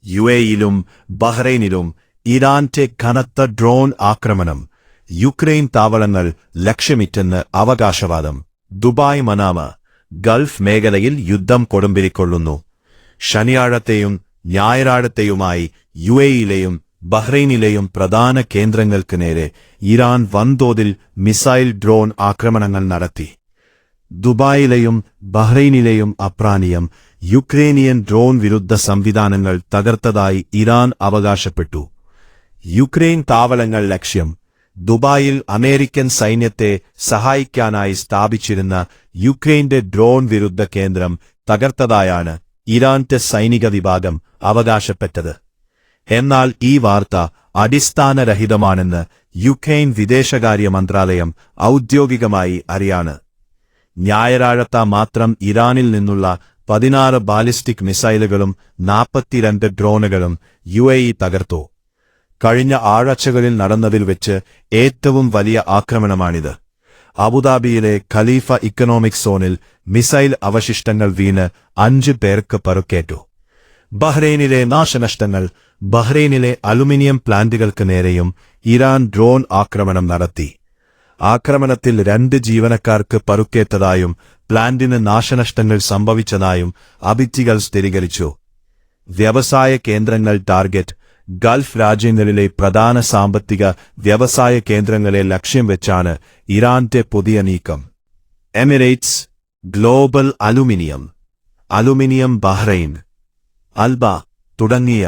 യുഎഇയിലും ബഹ്റൈനിലും ഇറാന്റെ കനത്ത ഡ്രോൺ ആക്രമണം, യുക്രൈൻ താവളങ്ങൾ ലക്ഷ്യമിട്ടെന്ന് അവകാശവാദം. ദുബായ് മനാമ, ഗൾഫ് മേഖലയിൽ യുദ്ധം കൊടുമ്പിരിക്കൊള്ളുന്നു. ശനിയാഴ്ചത്തെയും ഞായറാഴ്ചത്തെയുമായി യുഎഇയിലെയും ബഹ്റൈനിലെയും പ്രധാന കേന്ദ്രങ്ങൾക്ക് നേരെ ഇറാൻ വൻതോതിൽ മിസൈൽ ഡ്രോൺ ആക്രമണങ്ങൾ നടത്തി. ദുബായിലെയും ബഹ്റൈനിലെയും അപ്രാനിയം യുക്രേനിയൻ ഡ്രോൺ വിരുദ്ധ സംവിധാനങ്ങൾ തകർത്തതായി ഇറാൻ അവകാശപ്പെട്ടു. യുക്രൈൻ താവളങ്ങൾ ലക്ഷ്യം. ദുബായിൽ അമേരിക്കൻ സൈന്യത്തെ സഹായിക്കാനായി സ്ഥാപിച്ചിരുന്ന യുക്രൈന്റെ ഡ്രോൺ വിരുദ്ധ കേന്ദ്രം തകർത്തതായാണ് ഇറാന്റെ സൈനിക വിഭാഗം അവകാശപ്പെട്ടത്. എന്നാൽ ഈ വാർത്ത അടിസ്ഥാനരഹിതമാണെന്ന് യുക്രൈൻ വിദേശകാര്യ മന്ത്രാലയം ഔദ്യോഗികമായി അറിയാണ്. ഞായറാഴ്ച മാത്രം ഇറാനിൽ നിന്നുള്ള 16 ബാലിസ്റ്റിക് മിസൈലുകളും 42 ഡ്രോണുകളും യുഎഇ തകർത്തു. കഴിഞ്ഞ ആഴ്ചകളിൽ നടന്നതിൽ വെച്ച് ഏറ്റവും വലിയ ആക്രമണമാണിത്. അബുദാബിയിലെ ഖലീഫ ഇക്കണോമിക് സോണിൽ മിസൈൽ അവശിഷ്ടങ്ങൾ വീണ് 5 പേർക്ക് പരുക്കേറ്റു. ബഹ്റൈനിലെ നാശനഷ്ടങ്ങൾ. ബഹ്റൈനിലെ അലുമിനിയം പ്ലാന്റുകൾക്ക് നേരെയും ഇറാൻ ഡ്രോൺ ആക്രമണം നടത്തി. ആക്രമണത്തിൽ 2 ജീവനക്കാർക്ക് പരുക്കേറ്റതായും പ്ലാന്റിന് നാശനഷ്ടങ്ങൾ സംഭവിച്ചതായും അതോറിറ്റികൾ സ്ഥിരീകരിച്ചു. വ്യവസായ കേന്ദ്രങ്ങൾ ടാർഗറ്റ്. ഗൾഫ് രാജ്യങ്ങളിലെ പ്രധാന സാമ്പത്തിക വ്യവസായ കേന്ദ്രങ്ങളെ ലക്ഷ്യം വെച്ചാണ് ഇറാന്റെ പുതിയ നീക്കം. എമിറേറ്റ്സ്, ഗ്ലോബൽ അലുമിനിയം ബഹ്റൈൻ, അൽബ തുടങ്ങിയ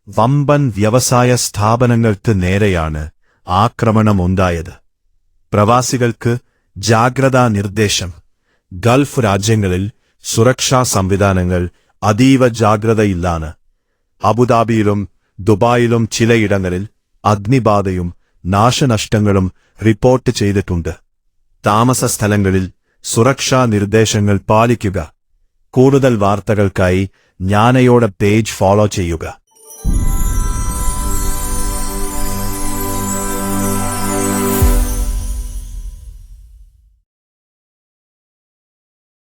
വമ്പൻ വ്യവസായ സ്ഥാപനങ്ങൾക്ക് നേരെയാണ് ആക്രമണമുണ്ടായത്. പ്രവാസികൾക്ക് ജാഗ്രതാ നിർദ്ദേശം. ഗൾഫ് രാജ്യങ്ങളിൽ സുരക്ഷാ സംവിധാനങ്ങൾ അതീവ ജാഗ്രതയിലാണ്. അബുദാബിയിലും ദുബായിലും ചിലയിടങ്ങളിൽ അഗ്നിബാധയും നാശനഷ്ടങ്ങളും റിപ്പോർട്ട് ചെയ്തിട്ടുണ്ട്. താമസ സ്ഥലങ്ങളിൽ സുരക്ഷാ നിർദ്ദേശങ്ങൾ പാലിക്കുക. കൂടുതൽ വാർത്തകൾക്കായി ജ്ഞാനയോടെ പേജ് ഫോളോ ചെയ്യുക.